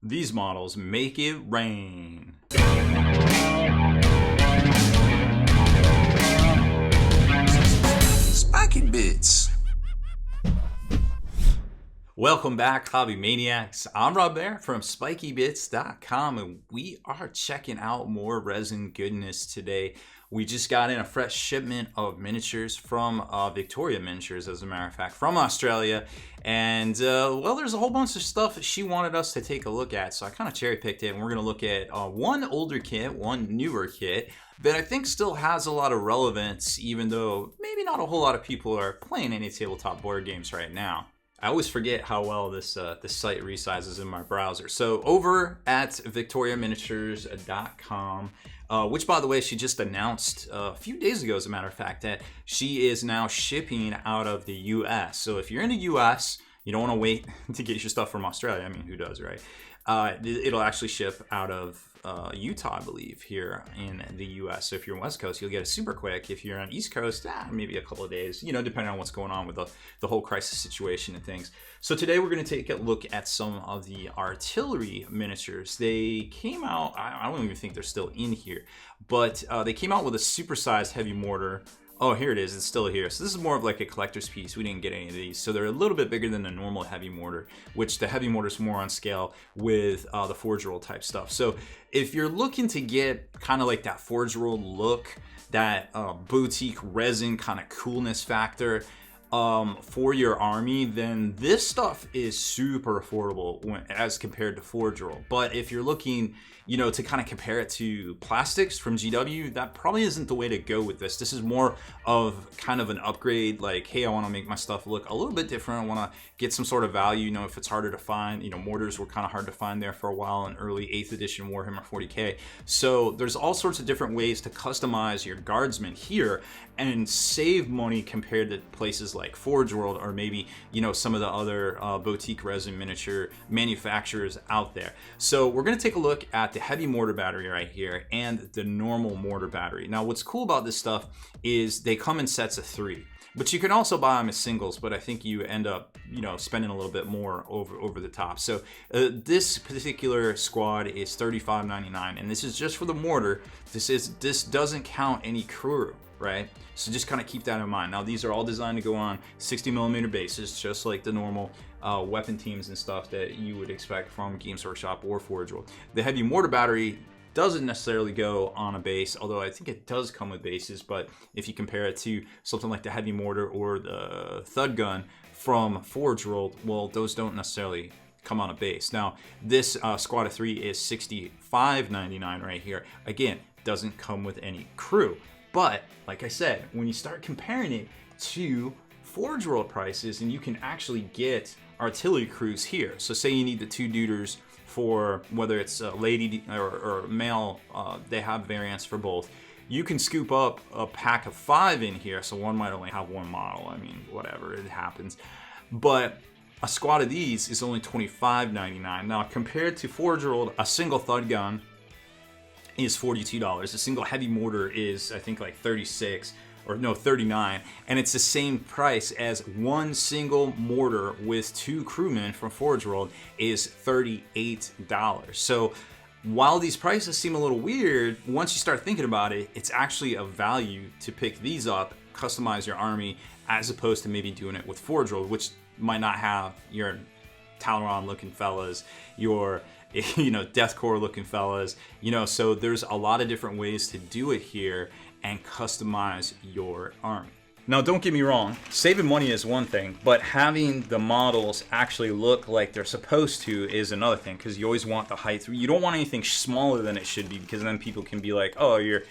These models make it rain. Spiky Bits. Welcome back, Hobby Maniacs. I'm Rob Bear from SpikyBits.com, and we are checking out more resin goodness today. We just got in a fresh shipment of miniatures from Victoria Miniatures, as a matter of fact, from Australia. And, well, there's a whole bunch of stuff that she wanted us to take a look at, so I kind of cherry-picked it, and we're going to look at one older kit, one newer kit, that I think still has a lot of relevance, even though maybe not a whole lot of people are playing any tabletop board games right now. I always forget how well this site resizes in my browser. So over at victoriaminiatures.com, which, by the way, she just announced a few days ago, as a matter of fact, that she is now shipping out of the US. So if you're in the US, you don't want to wait to get your stuff from Australia. I mean, who does, right? It'll actually ship out of Utah, I believe, here in the US. So if you're on West Coast, you'll get it super quick. If you're on East Coast, maybe a couple of days, depending on what's going on with the whole crisis situation and things. So today we're going to take a look at some of the artillery miniatures. They came out, I don't even think they're still in here, but they came out with a supersized heavy mortar. Oh, here it is. It's still here. So this is more of like a collector's piece. We didn't get any of these. So they're a little bit bigger than the normal heavy mortar, which the heavy mortar is more on scale with the forge roll type stuff. So if you're looking to get kind of like that forge roll look, that boutique resin kind of coolness factor for your army, then this stuff is super affordable as compared to forge roll. But if you're looking, to kind of compare it to plastics from GW, that probably isn't the way to go with this. This is more of kind of an upgrade, like, hey, I want to make my stuff look a little bit different. I want to get some sort of value. If it's harder to find, mortars were kind of hard to find there for a while in early 8th edition Warhammer 40K. So there's all sorts of different ways to customize your guardsmen here and save money compared to places like Forge World or maybe, some of the other boutique resin miniature manufacturers out there. So we're going to take a look at the heavy mortar battery right here and the normal mortar battery. Now, what's cool about this stuff is they come in sets of 3. But you can also buy them as singles, but I think you end up, spending a little bit more over the top. So this particular squad is $35.99, and this is just for the mortar. This doesn't count any crew, right? So just kind of keep that in mind. Now, these are all designed to go on 60mm bases, just like the normal weapon teams and stuff that you would expect from Games Workshop or Forge World. The heavy mortar battery doesn't necessarily go on a base, although I think it does come with bases. But if you compare it to something like the heavy mortar or the thud gun from Forge World, well, those don't necessarily come on a base. Now, this squad of 3 is $65.99 right here. Again, doesn't come with any crew. But like I said, when you start comparing it to Forge World prices, and you can actually get artillery crews here. So say you need the 2 Duders for whether it's lady or male, they have variants for both. You can scoop up a pack of 5 in here, so one might only have one model. I mean, whatever, it happens. But a squad of these is only $25.99. Now, compared to Forge World, a single thud gun is $42. A single heavy mortar is, I think, like $36. Or no, $39, and it's the same price as one single mortar with 2 crewmen from Forge World is $38. So while these prices seem a little weird, once you start thinking about it, it's actually a value to pick these up, customize your army, as opposed to maybe doing it with Forge World, which might not have your Talron looking fellas, your deathcore looking fellas, so there's a lot of different ways to do it here and customize your army. Now, don't get me wrong, saving money is one thing, but having the models actually look like they're supposed to is another thing, because you always want the height. You don't want anything smaller than it should be, because then people can be like, oh, you're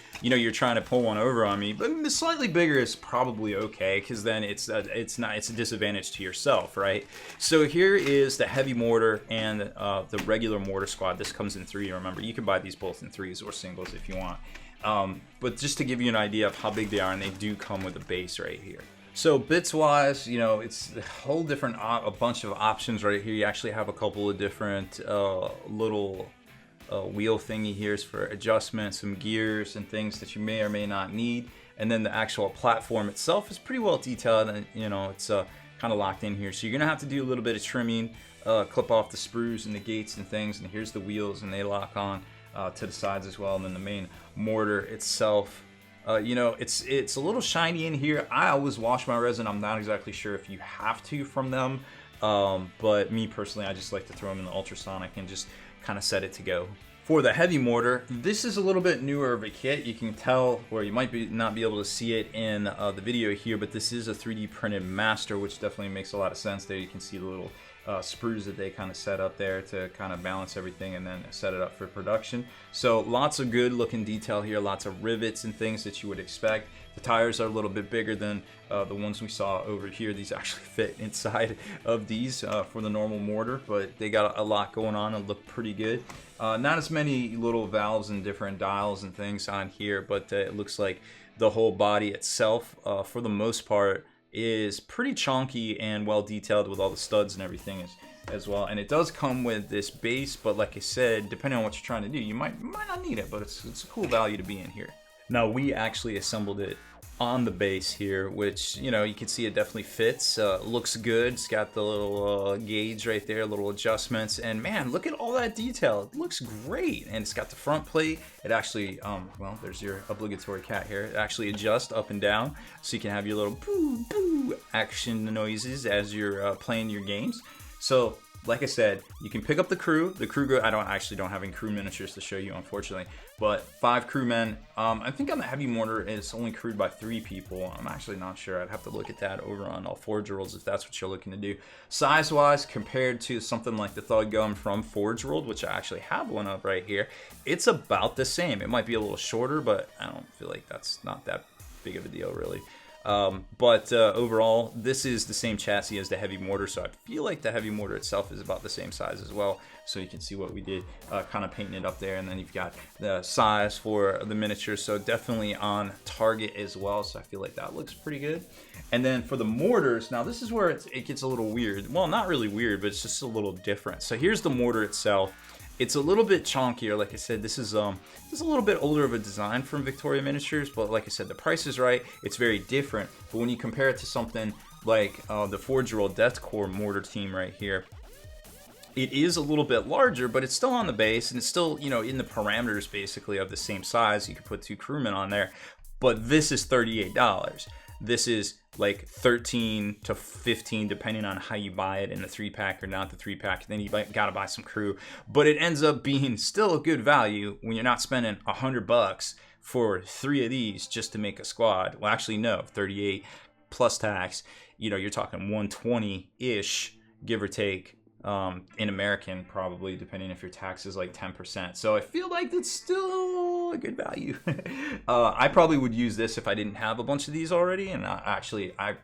trying to pull one over on me. But slightly bigger is probably okay, because then it's a disadvantage to yourself, right? So here is the heavy mortar and the regular mortar squad. This comes in 3. Remember, you can buy these both in 3s or singles if you want. But just to give you an idea of how big they are, and they do come with a base right here. So bits wise, it's a whole different, a bunch of options right here. You actually have a couple of different little wheel thingy here for adjustment, some gears and things that you may or may not need. And then the actual platform itself is pretty well detailed, and it's kind of locked in here. So you're gonna have to do a little bit of trimming clip off the sprues and the gates and things, and here's the wheels, and they lock on to the sides as well. And then the main mortar itself, you know, it's a little shiny in here. I always wash my resin. I'm not exactly sure if you have to from them, but me personally, I just like to throw them in the ultrasonic and just kind of set it to go. For the heavy mortar, this is a little bit newer of a kit. You can tell, or you might not be able to see it in the video here, but this is a 3D printed master, which definitely makes a lot of sense. There you can see the little sprues that they kind of set up there to kind of balance everything and then set it up for production. So lots of good looking detail here, lots of rivets and things that you would expect. The tires are a little bit bigger than the ones we saw over here. These actually fit inside of these for the normal mortar, but they got a lot going on and look pretty good. Not as many little valves and different dials and things on here, but it looks like the whole body itself, for the most part, is pretty chunky and well detailed with all the studs and everything as well. And it does come with this base, but like I said, depending on what you're trying to do, you might not need it, but it's a cool value to be in here. Now, we actually assembled it on the base here, which, you know, you can see it definitely fits. Looks good. It's got the little gauge right there, little adjustments, and man, look at all that detail. It looks great. And it's got the front plate. It actually, well, there's your obligatory cat here. It actually adjusts up and down, so you can have your little boo boo action noises as you're playing your games. So like I said, you can pick up the crew. The crew, I don't have any crew miniatures to show you, unfortunately, but 5 crewmen. I think on the heavy mortar, it's only crewed by 3 people. I'm actually not sure. I'd have to look at that over on all Forge Worlds if that's what you're looking to do. Size-wise, compared to something like the Thug Gun from Forge World, which I actually have one of right here, it's about the same. It might be a little shorter, but I don't feel like that's not that big of a deal, really. But overall, this is the same chassis as the heavy mortar, so I feel like the heavy mortar itself is about the same size as well. So you can see what we did, kind of painting it up there, and then you've got the size for the miniature, so definitely on target as well. So I feel like that looks pretty good. And then for the mortars, now this is where it gets a little weird. Well, not really weird, but it's just a little different. So here's the mortar itself. It's a little bit chunkier. Like I said, this is a little bit older of a design from Victoria Miniatures, but like I said, the price is right. It's very different. But when you compare it to something like the Forge World Deathcore mortar team right here, it is a little bit larger, but it's still on the base, and it's still, you know, in the parameters basically of the same size. You could put 2 crewmen on there, but this is $38. This is like 13 to 15 depending on how you buy it, in the 3-pack or not the 3-pack. Then you gotta buy some crew, but it ends up being still a good value when you're not spending $100 for 3 of these just to make a squad. Well, actually no, 38 plus tax, you know, you're talking 120-ish, give or take, in American, probably, depending if your tax is like 10%. So I feel like that's still a good value. I probably would use this if I didn't have a bunch of these already, and I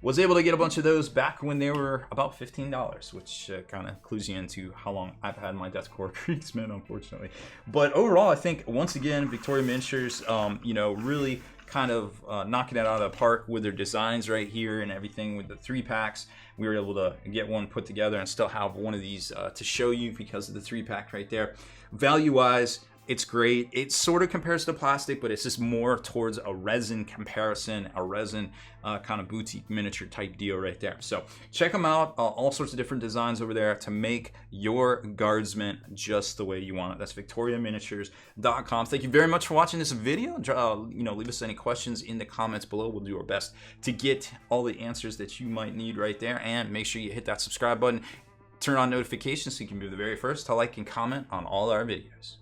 was able to get a bunch of those back when they were about $15, which kind of clues you into how long I've had my Deathcore Kriegsmen, unfortunately. But overall, I think, once again, Victoria Miniatures, you know, really kind of knocking it out of the park with their designs right here and everything. With the 3-packs, we were able to get one put together and still have one of these to show you because of the 3-pack right there. Value-wise, it's great. It sort of compares to plastic, but it's just more towards a resin comparison, a resin kind of boutique miniature type deal right there. So check them out. All sorts of different designs over there to make your guardsman just the way you want it. That's victoriaminiatures.com. Thank you very much for watching this video. You know, leave us any questions in the comments below. We'll do our best to get all the answers that you might need right there. And make sure you hit that subscribe button. Turn on notifications so you can be the very first to like and comment on all our videos.